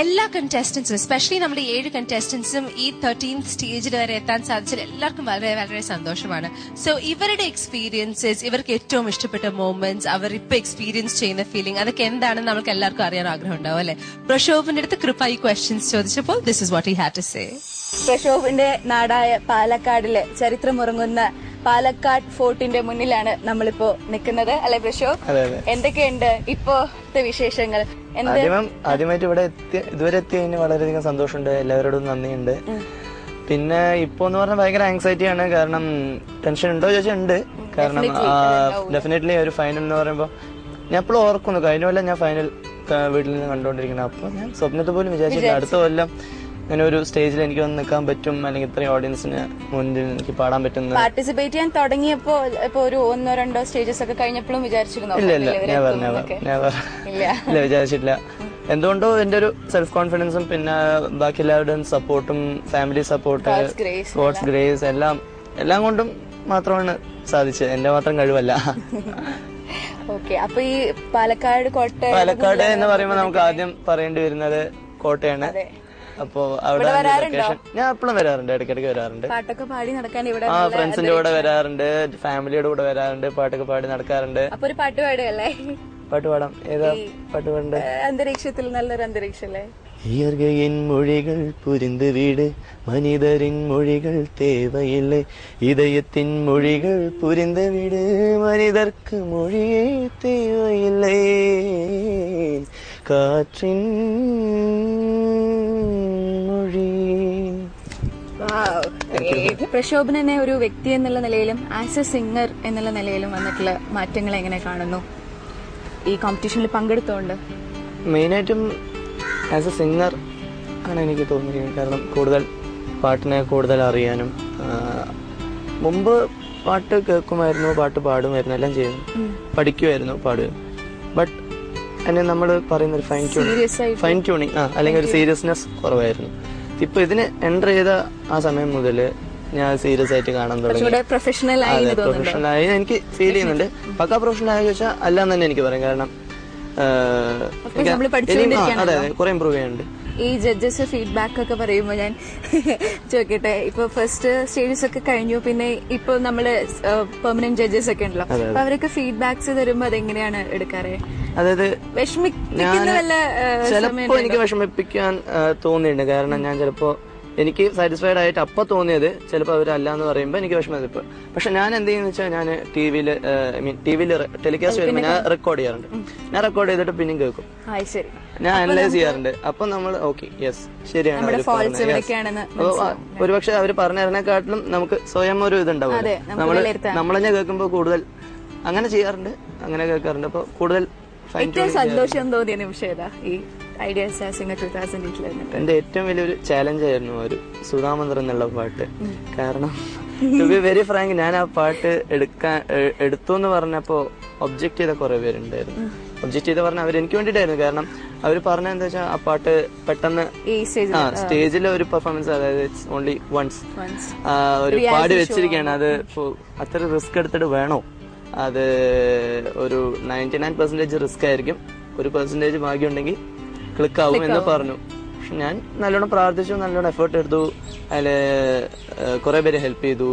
എല്ലാ കണ്ടസ്റ്റൻസും എസ്പെഷ്യലി നമ്മുടെ 7 കണ്ടസ്റ്റൻസും ഈ 13th സ്റ്റേജിൽ വരെ എത്താൻ സാധിച്ചാൽ എല്ലാവർക്കും വളരെ വളരെ സന്തോഷമാണ്. സോ ഇവരുടെ എക്സ്പീരിയൻസസ്, ഇവർക്ക് ഏറ്റവും ഇഷ്ടപ്പെട്ട മൊമെന്റ്സ്, അവർ ഇപ്പൊ എക്സ്പീരിയൻസ് ചെയ്യുന്ന ഫീലിംഗ്, അതൊക്കെ എന്താണെന്ന് നമുക്ക് എല്ലാവർക്കും അറിയാൻ ആഗ്രഹം ഉണ്ടാവും അല്ലെ? പ്രക്ഷോഭിന്റെ അടുത്ത് കൃപ ഈ ക്വസ്റ്റ്യൻസ് ചോദിച്ചപ്പോൾ this is what he had to say. പ്രക്ഷോഭിന്റെ നാടായ പാലക്കാടിലെ ചരിത്രമുറങ്ങുന്ന പാലക്കാട് ഫോർട്ടിന്റെ മുന്നിലാണ് നമ്മളിപ്പോ നിൽക്കുന്നത് അല്ലെ പ്രക്ഷോഭ്? എന്തൊക്കെയുണ്ട് ഇപ്പോഴത്തെ വിശേഷങ്ങൾ? ആദ്യമായിട്ട് ഇവിടെ ഇതുവരെ എത്തിയതിന് വളരെയധികം സന്തോഷമുണ്ട്, എല്ലാവരോടും നന്ദിയുണ്ട്. പിന്നെ ഇപ്പൊ എന്ന് പറഞ്ഞാൽ ഭയങ്കര ആങ്സൈറ്റിയാണ്. കാരണം ടെൻഷൻ ഉണ്ടോ ചോദിച്ചാൽ ഉണ്ട്. കാരണം ഡെഫിനറ്റ്ലി ഒരു ഫൈനൽ എന്ന് പറയുമ്പോൾ ഞാൻ എപ്പോഴും ഓർക്കുന്നു, കഴിഞ്ഞ കൊല്ലം ഞാൻ ഫൈനൽ വീട്ടിൽ നിന്ന് കണ്ടുകൊണ്ടിരിക്കുന്നത്. അപ്പൊ ഞാൻ സ്വപ്നത്തിൽ പോലും വിചാരിച്ചില്ല അടുത്ത കൊല്ലം അങ്ങനെ ഒരു സ്റ്റേജിൽ എനിക്ക് വന്ന് നിൽക്കാൻ പറ്റും, അല്ലെങ്കിൽ ഇത്രയും ഓഡിയൻസിന് മുന്നിൽ എനിക്ക് പാടാൻ പറ്റുന്ന. പാർട്ടിസിപ്പേറ്റ് ചെയ്യാൻ തുടങ്ങിയപ്പോ ഇപ്പൊ ഒരു 1-2 സ്റ്റേജസ് ഒക്കെ കഴിഞ്ഞപ്പോഴും വിചാരിച്ചിരുന്നോ? ഇല്ല, വിചാരിച്ചിട്ടില്ല. എന്തുകൊണ്ടോ എന്റെ ഒരു സെൽഫ് കോൺഫിഡൻസും പിന്നെ ബാക്കി എല്ലാവരുടെയും സപ്പോർട്ടും ഫാമിലി സപ്പോർട്ട്, ഗോഡ്സ് ഗ്രേസ് എല്ലാം കൊണ്ടും മാത്രമാണ് സാധിച്ചത്. എന്റെ മാത്രം കഴിവല്ല. അപ്പൊ ഈ പാലക്കാട് എന്ന് പറയുമ്പോൾ നമുക്ക് ആദ്യം പറയേണ്ടി വരുന്നത് കോട്ടയാണ്. അപ്പൊ അവിടെ ഞാൻ എപ്പോഴും വരാറുണ്ട്, ഇടയ്ക്കിടയ്ക്ക് വരാറുണ്ട്. പാട്ടൊക്കെ പാടി നടക്കാൻ ഇവിടെ ഫ്രണ്ട്സിന്റെ കൂടെ വരാറുണ്ട്, ഫാമിലിയുടെ കൂടെ വരാറുണ്ട്, പാട്ടൊക്കെ പാടി നടക്കാറുണ്ട്. അപ്പൊ ഒരു പാട്ട് പാടുകയല്ലേ? പാട്ട് പാടാം. ഏതാ പാട്ട് പാടണ്ടേ? അന്തരീക്ഷത്തിൽ നല്ലൊരു അന്തരീക്ഷല്ലേ? இயற்கையின் மொழிகள் புரிந்து வீடு மனிதரின் மொழிகள் தேவையில்லை இதயத்தின் மொழிகள் புரிந்து வீடு மனிதர்க்கு மொழியே தேவையில்லை காற்றின் മൊഴി. പ്രക്ഷോഭനെ ഒരു വ്യക്തി എന്നുള്ള നിലയിലും ആസ് എ സിംഗർ എന്നുള്ള നിലയിലും വന്നിട്ടുള്ള മാറ്റങ്ങൾ എങ്ങനെ കാണുന്നു ഈ കോമ്പറ്റീഷനിൽ പങ്കെടുത്തോണ്ട്? മെയിനായിട്ടും ആസ് എ സിംഗർ ആണ് എനിക്ക് തോന്നിയിരിക്കുന്നത്. കാരണം കൂടുതൽ പാട്ടിനെ കൂടുതൽ അറിയാനും, മുമ്പ് പാട്ട് കേൾക്കുമായിരുന്നു, പാട്ട് പാടുമായിരുന്നു, എല്ലാം ചെയ്യുന്നു, പഠിക്കുമായിരുന്നു, പാടുമായിരുന്നു. ബട്ട് അതിന് നമ്മൾ പറയുന്ന ഒരു ഫൈൻ ട്യൂണിങ് അല്ലെങ്കിൽ ഒരു സീരിയസ്നെസ് കുറവായിരുന്നു. ഇപ്പൊ ഇതിന് എൻ്റർ ചെയ്ത ആ സമയം മുതൽ ഞാൻ സീരിയസ് ആയിട്ട് കാണാൻ തുടങ്ങി. പ്രൊഫഷണലായി എനിക്ക് ഫീൽ ചെയ്യുന്നുണ്ട്. പക്കാ പ്രൊഫഷണൽ ആയി ചോദിച്ചാൽ അല്ലാന്ന് തന്നെ എനിക്ക് പറയാം. കാരണം അതെ കുറെ ഇമ്പ്രൂവ് ചെയ്യാനുണ്ട്. ഈ ജഡ്ജസ് ഫീഡ്ബാക്ക് ഒക്കെ പറയുമ്പോ ഞാൻ ചോദിക്കട്ടെ, ഇപ്പൊ ഫസ്റ്റ് സ്റ്റേജസ് ഒക്കെ കഴിഞ്ഞു, പിന്നെ ഇപ്പൊ നമ്മള് പെർമനന്റ് ജഡ്ജസ് ഒക്കെ ഉണ്ടല്ലോ, അപ്പൊ അവരൊക്കെ ഫീഡ്ബാക്സ് തരുമ്പോ അതെങ്ങനെയാണ് എടുക്കാറ്? അതായത് വിഷമിപ്പിക്കുന്ന ചിലപ്പോ എനിക്ക് വിഷമിപ്പിക്കാൻ തോന്നിയിട്ടുണ്ട്. കാരണം ഞാൻ ചിലപ്പോ എനിക്ക് സാറ്റിസ്ഫൈഡ് ആയിട്ട് അപ്പൊ തോന്നിയത് ചിലപ്പോൾ അവരല്ലാന്ന് പറയുമ്പോൾ എനിക്ക് വിഷമം. ഇപ്പൊ പക്ഷെ ഞാൻ എന്ത് ചെയ്യുന്ന വെച്ചാൽ ഞാൻ ടിവിയിൽ ടെലികാസ്റ്റ് വരുമ്പോൾ ഞാൻ റെക്കോർഡ് ചെയ്യാറുണ്ട്. ഞാൻ റെക്കോർഡ് ചെയ്തിട്ട് പിന്നെയും കേൾക്കും, ഞാൻ അനലൈസ് ചെയ്യാറുണ്ട്. അപ്പൊ നമ്മൾ ഓക്കെ യെസ് ശരിയാണ്. അപ്പൊ ഒരുപക്ഷെ അവര് പറഞ്ഞതിനെക്കാട്ടിലും നമുക്ക് സ്വയം ഒരു ഇതുണ്ടാവും. നമ്മളെന്നെ കേൾക്കുമ്പോൾ കൂടുതൽ അങ്ങനെ ചെയ്യാറുണ്ട്, അങ്ങനെ കേൾക്കാറുണ്ട്. അപ്പൊ കൂടുതൽ സന്തോഷം തോന്നിയ നിമിഷം ഏതാ? ഈ ഐഡിയ സ്റ്റാർ സിംഗർ 2008 എന്റെ ഏറ്റവും വലിയൊരു ചാലഞ്ച് ആയിരുന്നു ഒരു സുധാമന്ത്രം എന്നുള്ള പാട്ട്. കാരണം ടു ബി വെരി ഫ്രാങ്ക്, ഞാൻ ആ പാട്ട് എടുത്തു എന്ന് പറഞ്ഞപ്പോ ഒബ്ജക്ട് ചെയ്ത കുറെ പേരുണ്ടായിരുന്നു. ഒബ്ജക്ട് ചെയ്ത പറഞ്ഞ അവർ എനിക്ക് വേണ്ടിയിട്ടായിരുന്നു. കാരണം അവർ പറഞ്ഞ എന്താ വെച്ചാൽ ആ പാട്ട് പെട്ടെന്ന് സ്റ്റേജിലെ ഒരു പെർഫോമൻസ്, അതായത് ഇറ്റ്സ് ഓൺലി വൺസ് ഒരു പാടി വെച്ചിരിക്കുകയാണ്. അത് അത്ര റിസ്ക് എടുത്തിട്ട് വേണോ? അത് ഒരു 99% റിസ്ക് ആയിരിക്കും, 1% ഭാഗ്യം ഉണ്ടെങ്കിൽ ക്ലിക്ക് ആവും എന്ന് പറഞ്ഞു. പക്ഷെ ഞാൻ നല്ലോണം പ്രാർത്ഥിച്ചു, നല്ലോണം എഫേർട്ട് എടുത്തു. അതില് കുറെ പേര് ഹെൽപ്പ് ചെയ്തു.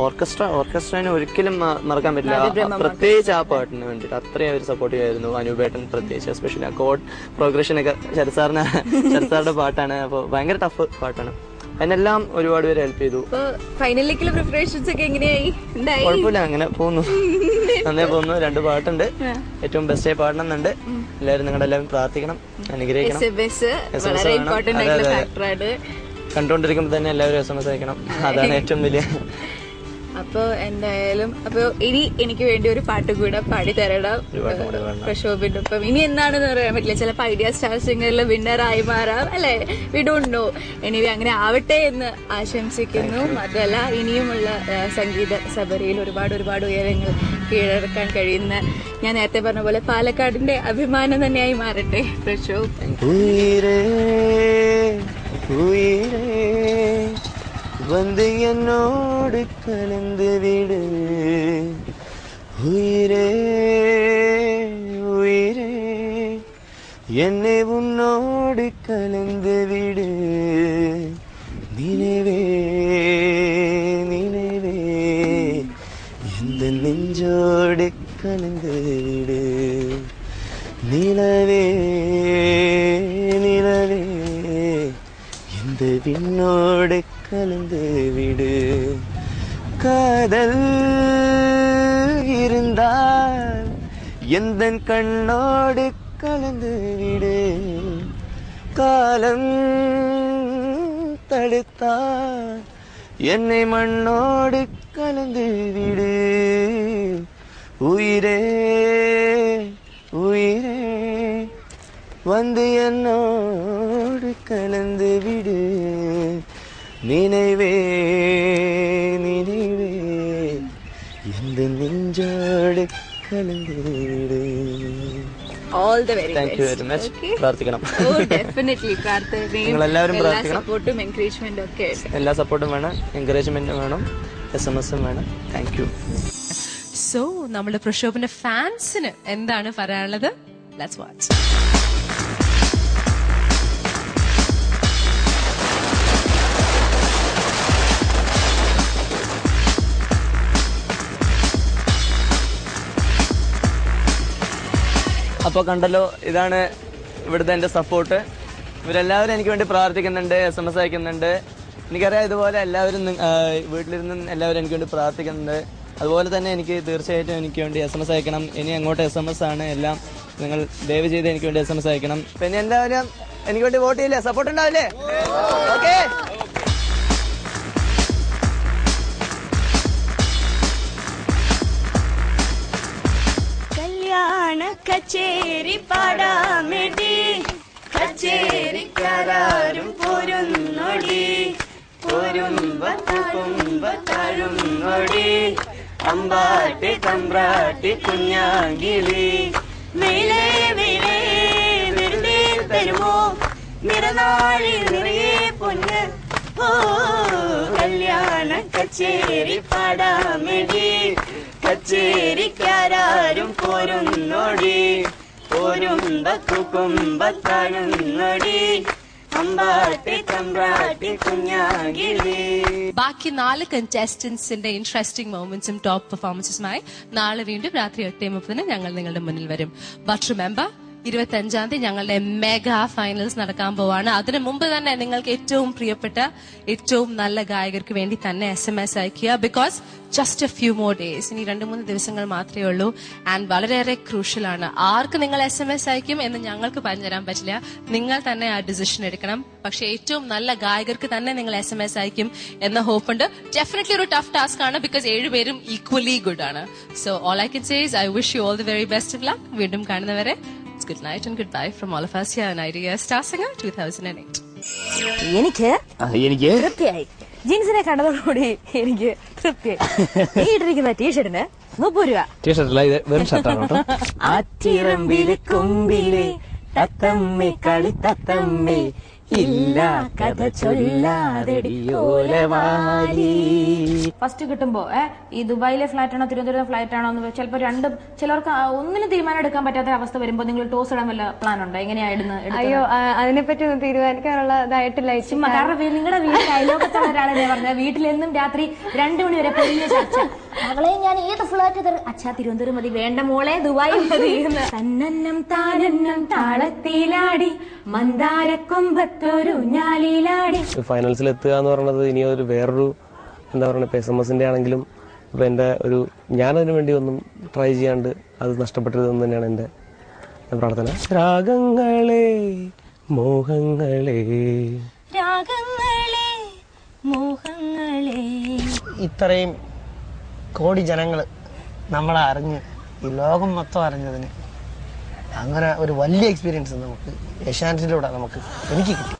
ഓർക്കസ്ട്രനെ ഒരിക്കലും മറക്കാൻ പറ്റില്ല, പ്രത്യേകിച്ച് ആ പാട്ടിന് വേണ്ടിയിട്ട് അത്രയും അവർ സപ്പോർട്ടീവ് ആയിരുന്നു. അനൂപേട്ടൻ പ്രത്യേകിച്ച്, എസ്പെഷ്യലി ആ കോഡ് പ്രോഗ്രഷൻ ഒക്കെ ശരത് പാട്ടാണ്. അപ്പോൾ ഭയങ്കര ടഫ് പാട്ടാണ്. അതിനെല്ലാം ഒരുപാട് പേര് ഹെൽപ്പ് ചെയ്തു. ഫൈനലിലേക്കുള്ള പ്രിപ്പറേഷൻസ് ഒക്കെ എങ്ങനെയായി? കുഴപ്പമില്ല, അങ്ങനെ പോകുന്നു, നന്നായി പോകുന്നു. 2 പാട്ടുണ്ട്, ഏറ്റവും ബെസ്റ്റായി പാടണമെന്നുണ്ട്. എല്ലാവരും നിങ്ങളുടെ എല്ലാവരും പ്രാർത്ഥിക്കണം, അനുഗ്രഹിക്കണം. കണ്ടോണ്ടിരിക്കുമ്പോ തന്നെ എല്ലാവരും SMS അയക്കണം, അതാണ് ഏറ്റവും വലിയ. അപ്പൊ എന്തായാലും ഇനി എനിക്ക് വേണ്ടി ഒരു പാട്ട് കൂടെ പാടി തരണം പ്രക്ഷോഭിന്റെ ഒപ്പം. ഇനി എന്താണെന്ന് പറയാൻ പറ്റില്ല, ചിലപ്പോ ഐഡിയ സ്റ്റാർ സിംഗറിൽ വിന്നറായി മാറാം അല്ലെ, വി ഡോണ്ട് നോ. എനിവേ അങ്ങനെ ആവട്ടെ എന്ന് ആശംസിക്കുന്നു. അതല്ല, ഇനിയുമുള്ള സംഗീത സഭയിൽ ഒരുപാട് ഉയരങ്ങൾ കീഴടക്കാൻ കഴിയുന്ന, ഞാൻ നേരത്തെ പറഞ്ഞ പോലെ പാലക്കാടിന്റെ അഭിമാനം തന്നെയായി മാറട്ടെ പ്രക്ഷോഭ്. வந்து என்னோடு கலந்து விடு உயிரே உயிரே என்னை உன்னோடு கலந்து விடு நினைவே நினைவே இந்த நெஞ்சோடு கலந்து விடு நிலவே நிலவே இந்த விண்ணோடு கலந்து விடு காதல் இருந்தால் எந்தன் கண்ணோடு கலந்து விடு காலம் தடுத்தால் என்னை மண்ணோடு கலந்து விடு உயிரே உயிரே வந்து என்னோடு கலந்து விடு நினைவே நினைவே இந்த நெஞ்சோடு கலந்து വിട്. All the very Thank best. you very much. പ്രാർത്ഥിക്കണം. Oh, definitely. പ്രാർത്ഥനയും എല്ലാ സപ്പോർട്ടും എൻകറേജ്മെന്റും ഒക്കെ. എല്ലാ സപ്പോർട്ടും വേണം, എൻകറേജ്മെന്റും വേണം, SMS-ഉം വേണം. Thank you. സോ നമ്മുടെ പ്രക്ഷോഭന്റെ ഫാൻസിന് എന്താണ് പറയാനുള്ളത്? Let's watch. അപ്പോൾ കണ്ടല്ലോ, ഇതാണ് ഇവിടുത്തെ എൻ്റെ സപ്പോർട്ട്. ഇവരെല്ലാവരും എനിക്ക് വേണ്ടി പ്രാർത്ഥിക്കുന്നുണ്ട്, SMS അയക്കുന്നുണ്ട്. എനിക്കറിയാം ഇതുപോലെ എല്ലാവരും വീട്ടിലിരുന്ന് എല്ലാവരും എനിക്ക് വേണ്ടി പ്രാർത്ഥിക്കുന്നുണ്ട്. അതുപോലെ തന്നെ എനിക്ക് തീർച്ചയായിട്ടും എനിക്ക് വേണ്ടി SMS അയക്കണം. ഇനി അങ്ങോട്ട് SMS ആണ് എല്ലാം. നിങ്ങൾ ദയവ് ചെയ്ത് എനിക്ക് വേണ്ടി SMS അയക്കണം. പിന്നെ എന്തായാലും എനിക്ക് വേണ്ടി വോട്ട് ചെയ്യില്ലേ? സപ്പോർട്ട് ഉണ്ടാവില്ലേ? ഓക്കെ. കച്ചേരി പാടാമെടി, കച്ചേരിക്കാരും പോരുന്നൊടി, പോരുമ്പത്താഴുന്നൊടി, അമ്പാട്ടി തമ്പ്രാട്ടി കുഞ്ഞാങ്കിളി, മേലേ മേലേ വെറുതെ തരുമോ നിറനാളി നിറയെ പൊന്ന്. ഓ കല്യാണ കച്ചേരി പാടാമെടി, കച്ചേരിക്കാരും പോരുന്നൊടി, പോരുമ്പത്താഴുന്നൊടി, അമ്പാട്ടി തമ്പ്രാട്ടി കുഞ്ഞാകിളി. ബാക്കി 4 കണ്ടസ്റ്റന്റ്സിന്റെ ഇൻട്രസ്റ്റിംഗ് മൊമെന്റ്സും ടോപ്പ് പെർഫോമൻസുമായി നാളെ വീണ്ടും രാത്രി 8:30 ഞങ്ങൾ നിങ്ങളുടെ മുന്നിൽ വരും. ബട്ട് റിമെമ്പർ, 25-ാം തീയതി ഞങ്ങളുടെ മെഗാ ഫൈനൽസ് നടക്കാൻ പോവാണ്. അതിനു മുമ്പ് തന്നെ നിങ്ങൾക്ക് ഏറ്റവും പ്രിയപ്പെട്ട ഏറ്റവും നല്ല ഗായകർക്ക് വേണ്ടി തന്നെ SMS അയക്കുക. Because just A few more days, ഇനി 2-3 ദിവസങ്ങൾ മാത്രമേ ഉള്ളൂ. ആൻഡ് വളരെയേറെ ക്രൂഷ്യൽ ആണ്. ആർക്ക് നിങ്ങൾ SMS അയക്കും എന്ന് ഞങ്ങൾക്ക് പറഞ്ഞു തരാൻ പറ്റില്ല. നിങ്ങൾ തന്നെ ആ ഡിസിഷൻ എടുക്കണം. പക്ഷെ ഏറ്റവും നല്ല ഗായകർക്ക് തന്നെ നിങ്ങൾ SMS അയക്കും എന്ന ഹോപ്പുണ്ട്. ഡെഫിനറ്റ്ലി ഒരു ടഫ് ടാസ്ക് ആണ്, ബിക്കോസ് 7 പേരും ഈക്വലി ഗുഡ് ആണ്. So all I can say is I wish you all the very best of luck. വീണ്ടും കാണുന്നവരെ good night and goodbye from all of us here on IDEA Star Singer 2008. എനിക്ക് തൃപ്തിയായി. ജീൻസിനെ കണ്ടതോടുകൂടി എനിക്ക് തൃപ്തിയായി. ഈ ഇട്ടിരിക്കുന്ന ടീഷർട്ടിന് 30 രൂപ. ടീഷർട്ടല്ല, ഇത് വെറും ഷർട്ടാണ് കേട്ടോ. ആറ്റിറമ്പിലെ കൊമ്പിലെ തത്തമ്മേ കളി തത്തമ്മേ, ഇല്ല കഥ ചൊല്ലാതെടിയോലവാലി. ഫസ്റ്റ് കിട്ടുമ്പോ ഈ ദുബായിലെ ഫ്ലാറ്റ് ആണോ തിരുവനന്തപുരം ഫ്ലാറ്റ് ആണോ എന്ന് ചിലപ്പോൾ ചിലർക്ക് ഒന്നിനും തീരുമാനം എടുക്കാൻ പറ്റാത്ത അവസ്ഥ വരുമ്പോ നിങ്ങൾ ടോസ് ഇടാൻ വല്ല പ്ലാൻ ഉണ്ടോ? എങ്ങനെയായിരുന്നു? അയ്യോ, അതിനെപ്പറ്റി ഒന്നും തീരുമാനിക്കാനുള്ളതായിട്ടില്ല. കാരണം നിങ്ങളുടെ വീട്ടിൽ അയലോകത്തുള്ള ഒരാളെന്നെ പറഞ്ഞ വീട്ടിലെന്നും രാത്രി 2 മണി വരെ പെരിയ ചർച്ച. അവളെ ഞാൻ ഏത് ഫ്ലാറ്റ് അച്ഛാ തിരുവനന്തപുരം മതി, വേണ്ട മോളെ ദുബായിൽ മതി. തന്നന്നം താനന്നം താളത്തിലാടി മന്ദാരക്കൊമ്പത്തൊരു ഞാലിലാടി. ഫൈനൽസിൽ എത്തുക എന്ന് പറയുന്നത് ഇനി ഒരു വേറൊരു എന്താ പറയുക, SMS-ന്റെ ആണെങ്കിലും ഇപ്പൊ എന്റെ ഒരു ഞാനതിനു വേണ്ടി ഒന്നും ട്രൈ ചെയ്യാണ്ട് അത് നഷ്ടപ്പെട്ടതെന്ന് തന്നെയാണ് എന്റെ പ്രാർത്ഥന. രാഗങ്ങളെ മോഹങ്ങളെ രാഗങ്ങളെ മോഹങ്ങളെ. ഇത്രയും കോടി ജനങ്ങൾ നമ്മളെ അറിഞ്ഞ് ഈ ലോകം മൊത്തം അറിഞ്ഞതിന് അങ്ങനെ ഒരു വലിയ എക്സ്പീരിയൻസ് നമുക്ക് ഏഷ്യാനെറ്റിലൂടെ എനിക്ക് കിട്ടി.